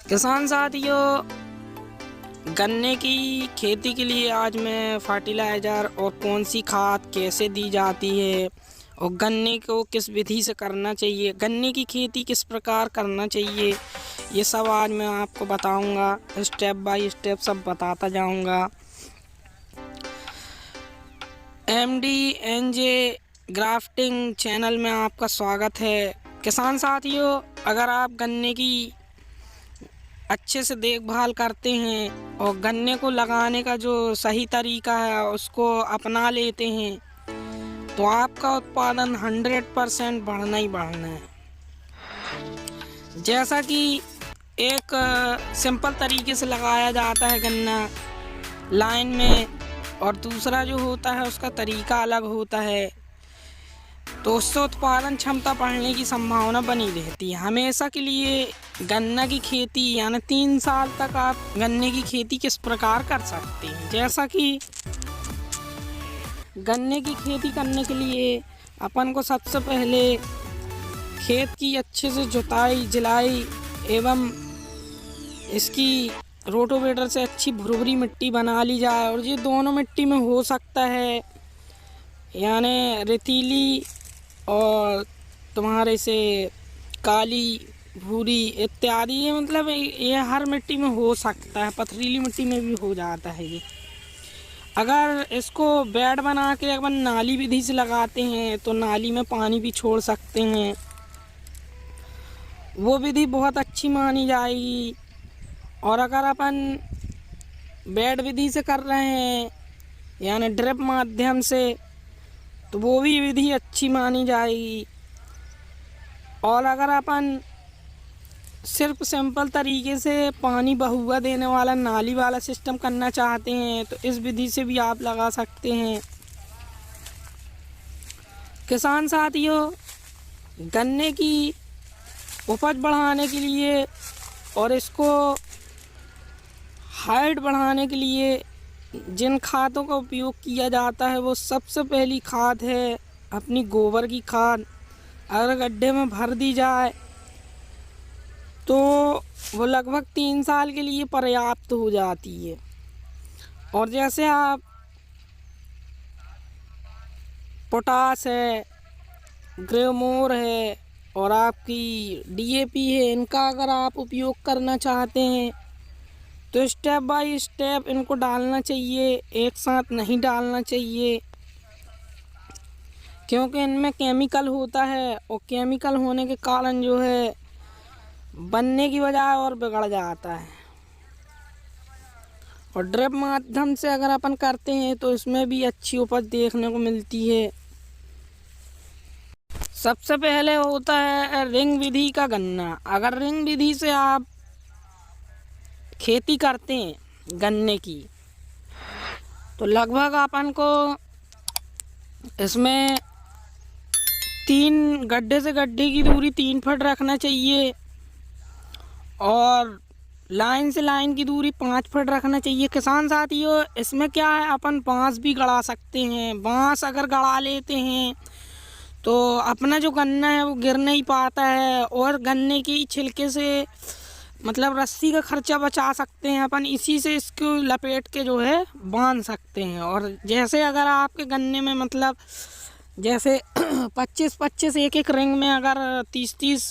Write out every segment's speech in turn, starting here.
किसान साथियों, गन्ने की खेती के लिए आज मैं फर्टिलाइज़र और कौन सी खाद कैसे दी जाती है और गन्ने को किस विधि से करना चाहिए, गन्ने की खेती किस प्रकार करना चाहिए, ये सब आज मैं आपको बताऊंगा। स्टेप बाय स्टेप सब बताता जाऊंगा। MD NJ ग्राफ्टिंग चैनल में आपका स्वागत है। किसान साथियों, अगर आप गन्ने की अच्छे से देखभाल करते हैं और गन्ने को लगाने का जो सही तरीका है उसको अपना लेते हैं तो आपका उत्पादन 100% बढ़ना ही बढ़ना है। जैसा कि एक सिंपल तरीके से लगाया जाता है गन्ना लाइन में, और दूसरा जो होता है उसका तरीका अलग होता है, तो उससे उत्पादन क्षमता बढ़ने की संभावना बनी रहती है। हमेशा के लिए गन्ना की खेती यानी 3 साल तक आप गन्ने की खेती किस प्रकार कर सकते हैं। जैसा कि गन्ने की खेती करने के लिए अपन को सबसे पहले खेत की अच्छे से जुताई जिलाई एवं इसकी रोटोवेटर से अच्छी भुरभुरी मिट्टी बना ली जाए, और ये दोनों मिट्टी में हो सकता है यानी रेतीली और तुम्हारे से काली भूरी इत्यादि, ये मतलब ये हर मिट्टी में हो सकता है, पथरीली मिट्टी में भी हो जाता है ये। अगर इसको बेड बना के अपन नाली विधि से लगाते हैं तो नाली में पानी भी छोड़ सकते हैं, वो विधि बहुत अच्छी मानी जाएगी। और अगर अपन बेड विधि से कर रहे हैं यानी ड्रिप माध्यम से, तो वो भी विधि अच्छी मानी जाएगी। और अगर अपन सिर्फ सिंपल तरीके से पानी बहुआ देने वाला नाली वाला सिस्टम करना चाहते हैं तो इस विधि से भी आप लगा सकते हैं। किसान साथियों, गन्ने की उपज बढ़ाने के लिए और इसको हाइट बढ़ाने के लिए जिन खादों का उपयोग किया जाता है वो सबसे पहली खाद है अपनी गोबर की खाद। अगर गड्ढे में भर दी जाए तो वो लगभग 3 साल के लिए पर्याप्त हो जाती है। और जैसे आप पोटास है, ग्रेमोर है और आपकी DAP है, इनका अगर आप उपयोग करना चाहते हैं तो स्टेप बाय स्टेप इनको डालना चाहिए, एक साथ नहीं डालना चाहिए, क्योंकि इनमें केमिकल होता है और केमिकल होने के कारण जो है बनने की बजाय और बिगड़ जाता है। और ड्रिप माध्यम से अगर अपन करते हैं तो इसमें भी अच्छी उपज देखने को मिलती है। सबसे पहले होता है रिंग विधि का गन्ना। अगर रिंग विधि से आप खेती करते हैं गन्ने की तो लगभग अपन को इसमें 3 गड्ढे से गड्ढे की दूरी 3 फुट रखना चाहिए और लाइन से लाइन की दूरी 5 फुट रखना चाहिए। किसान साथियों, इसमें क्या है, अपन बांस भी गड़ा सकते हैं। बांस अगर गड़ा लेते हैं तो अपना जो गन्ना है वो गिर नहीं पाता है और गन्ने की छिलके से मतलब रस्सी का खर्चा बचा सकते हैं अपन। इसी से इसको लपेट के जो है बांध सकते हैं। और जैसे अगर आपके गन्ने में मतलब जैसे 25-25 एक रिंग में अगर 30-30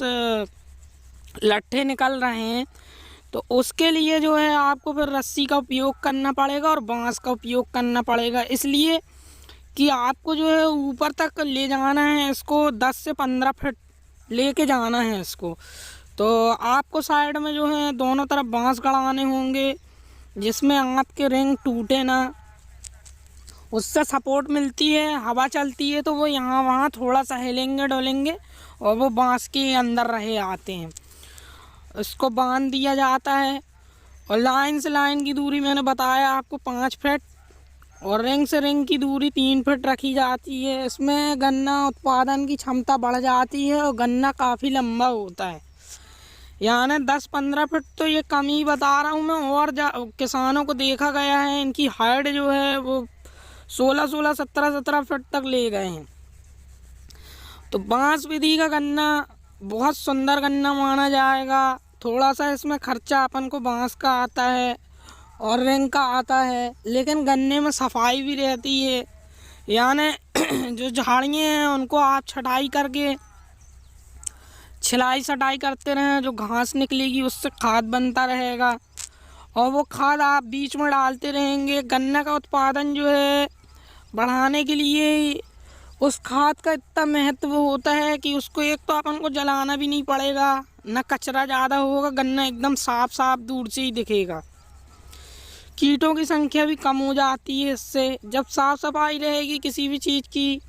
लट्ठे निकल रहे हैं तो उसके लिए जो है आपको फिर रस्सी का उपयोग करना पड़ेगा और बांस का उपयोग करना पड़ेगा, इसलिए कि आपको जो है ऊपर तक ले जाना है इसको 10 से 15 फीट लेके जाना है इसको। तो आपको साइड में जो है दोनों तरफ बांस गड़ाने होंगे जिसमें आपके रिंग टूटे ना, उससे सपोर्ट मिलती है, हवा चलती है तो वो यहाँ वहाँ थोड़ा सा हिलेंगे डोलेंगे और वो बांस के अंदर रहे आते हैं। इसको बांध दिया जाता है और लाइन से लाइन की दूरी मैंने बताया आपको 5 फीट और रिंग से रिंग की दूरी 3 फीट रखी जाती है। इसमें गन्ना उत्पादन की क्षमता बढ़ जाती है और गन्ना काफ़ी लंबा होता है, यानी 10-15 फीट तो ये कम ही बता रहा हूँ मैं। और किसानों को देखा गया है इनकी हाइट जो है वो 16-16, 17-17 फीट तक ले गए हैं। तो बांस विधि का गन्ना बहुत सुंदर गन्ना माना जाएगा, थोड़ा सा इसमें खर्चा अपन को बांस का आता है और रिंग का आता है, लेकिन गन्ने में सफाई भी रहती है। यानी जो झाड़ियाँ हैं उनको आप छटाई करके छिलाई छटाई करते रहें, जो घास निकलेगी उससे खाद बनता रहेगा और वो खाद आप बीच में डालते रहेंगे। गन्ने का उत्पादन जो है बढ़ाने के लिए उस खाद का इतना महत्व होता है कि उसको एक तो अपन को जलाना भी नहीं पड़ेगा, न कचरा ज़्यादा होगा, गन्ना एकदम साफ साफ दूर से ही दिखेगा। कीटों की संख्या भी कम हो जाती है इससे। जब साफ सफाई रहेगी किसी भी चीज़ की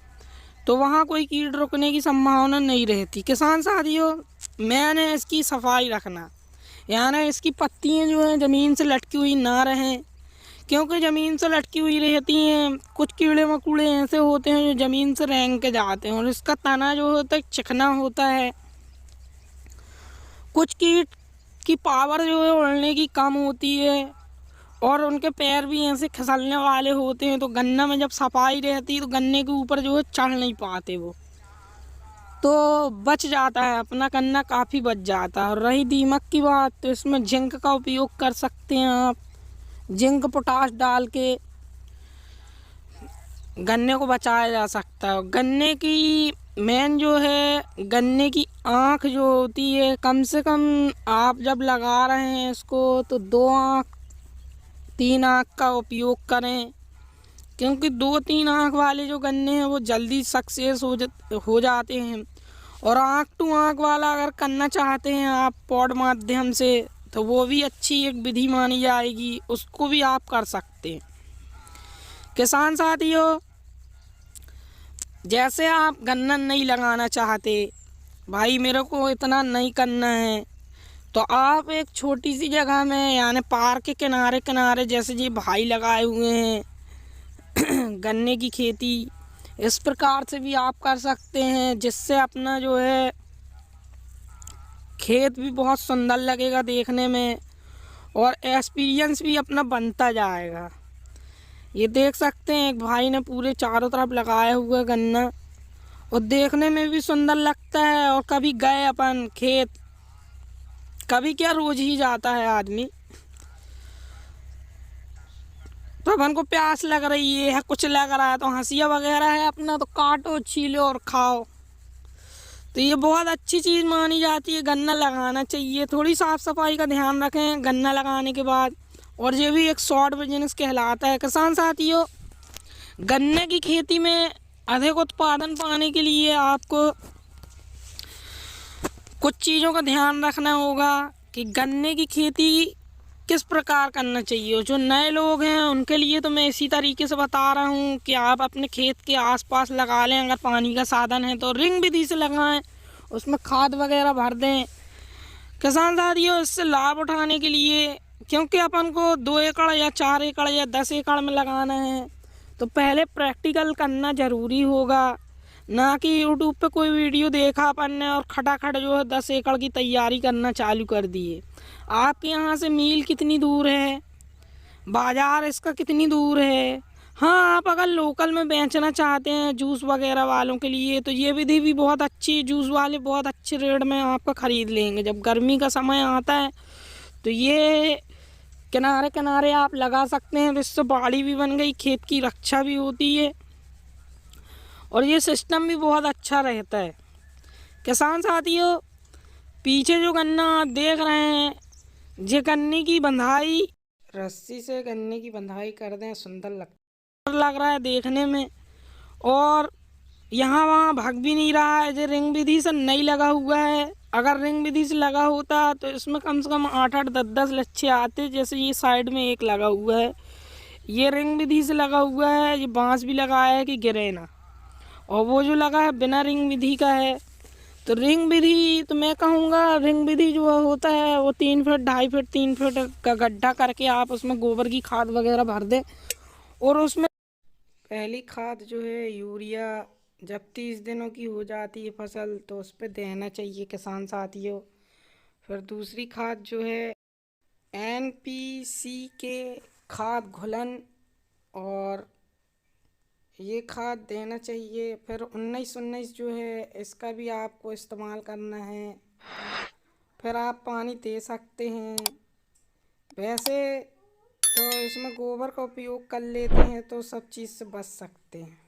तो वहाँ कोई कीट रुकने की संभावना नहीं रहती। किसान साथियों, मैंने इसकी सफाई रखना, यानी इसकी पत्तियाँ जो हैं ज़मीन से लटकी हुई ना रहें, क्योंकि ज़मीन से लटकी हुई रहती हैं। कुछ कीड़े मकोड़े ऐसे होते हैं जो ज़मीन से रेंग के जाते हैं और इसका तना जो होता है चिकना होता है। कुछ कीट की पावर जो है उड़ने की कम होती है और उनके पैर भी ऐसे खिसलने वाले होते हैं, तो गन्ना में जब सफाई रहती है तो गन्ने के ऊपर जो है चढ़ नहीं पाते, वो तो बच जाता है, अपना गन्ना काफ़ी बच जाता है। और रही दीमक की बात, तो इसमें जिंक का उपयोग कर सकते हैं आप। जिंक पोटाश डाल के गन्ने को बचाया जा सकता है। गन्ने की मेन जो है, गन्ने की आँख जो होती है, कम से कम आप जब लगा रहे हैं इसको तो 2 आँख 3 आँख का उपयोग करें, क्योंकि 2-3 आँख वाले जो गन्ने हैं वो जल्दी सक्सेस हो जाते हैं। और आँख टू आँख वाला अगर करना चाहते हैं आप पॉड माध्यम से, तो वो भी अच्छी एक विधि मानी जाएगी, उसको भी आप कर सकते हैं। किसान साथियों, जैसे आप गन्ना नहीं लगाना चाहते, भाई मेरे को इतना नहीं करना है, तो आप एक छोटी सी जगह में, यानी पार्क के किनारे किनारे, जैसे ये भाई लगाए हुए हैं गन्ने की खेती, इस प्रकार से भी आप कर सकते हैं, जिससे अपना जो है खेत भी बहुत सुंदर लगेगा देखने में और एक्सपीरियंस भी अपना बनता जाएगा। ये देख सकते हैं एक भाई ने पूरे चारों तरफ लगाया हुआ गन्ना, और देखने में भी सुंदर लगता है। और कभी गए अपन खेत, कभी क्या रोज ही जाता है आदमी, तो अपन को प्यास लग रही है, कुछ लग रहा है, तो हंसिया वगैरह है अपना, तो काटो छीलो और खाओ। तो ये बहुत अच्छी चीज़ मानी जाती है, गन्ना लगाना चाहिए। थोड़ी साफ़ सफाई का ध्यान रखें गन्ना लगाने के बाद, और ये भी एक शॉर्ट बिजनेस कहलाता है। किसान साथियों, गन्ने की खेती में अधिक उत्पादन पाने के लिए आपको कुछ चीज़ों का ध्यान रखना होगा कि गन्ने की खेती किस प्रकार करना चाहिए। जो नए लोग हैं उनके लिए तो मैं इसी तरीके से बता रहा हूँ कि आप अपने खेत के आसपास लगा लें। अगर पानी का साधन है तो रिंग विधि से लगाएं, उसमें खाद वगैरह भर दें। किसान साथियों, इससे लाभ उठाने के लिए, क्योंकि अपन को 2 एकड़ या 4 एकड़ या 10 एकड़ में लगाना है, तो पहले प्रैक्टिकल करना ज़रूरी होगा, ना कि यूट्यूब पे कोई वीडियो देखा अपन ने और खटाखट जो है 10 एकड़ की तैयारी करना चालू कर दिए। आपके यहाँ से मील कितनी दूर है, बाज़ार इसका कितनी दूर है। हाँ, आप अगर लोकल में बेचना चाहते हैं जूस वगैरह वालों के लिए, तो ये विधि भी बहुत अच्छी, जूस वाले बहुत अच्छे रेट में आपका ख़रीद लेंगे। जब गर्मी का समय आता है तो ये किनारे किनारे आप लगा सकते हैं, तो इससे बाड़ी भी बन गई, खेत की रक्षा भी होती है और ये सिस्टम भी बहुत अच्छा रहता है। किसान साथियों, पीछे जो गन्ना आप देख रहे हैं, ये गन्ने की बंधाई, रस्सी से गन्ने की बंधाई कर दें, सुंदर लग रहा है देखने में, और यहाँ वहाँ भाग भी नहीं रहा है। ये रिंग विधि से नहीं लगा हुआ है। अगर रिंग विधि से लगा होता तो इसमें कम से कम 8-8 10-10 लच्छे आते। जैसे ये साइड में एक लगा हुआ है, ये रिंग विधि से लगा हुआ है, ये बांस भी लगाया है कि गिरे ना, और वो जो लगा है बिना रिंग विधि का है। तो रिंग विधि, तो मैं कहूँगा रिंग विधि जो होता है वो 3 फीट 2.5 फीट 3 फीट का गड्ढा करके आप उसमें गोबर की खाद वगैरह भर दें, और उसमें पहली खाद जो है यूरिया, जब 30 दिनों की हो जाती है फसल तो उस पर देना चाहिए किसान साथियों। फिर दूसरी खाद जो है NPK खाद घुलन, और ये खाद देना चाहिए। फिर 19-19 जो है इसका भी आपको इस्तेमाल करना है। फिर आप पानी दे सकते हैं। वैसे तो इसमें गोबर का उपयोग कर लेते हैं तो सब चीज़ से बच सकते हैं।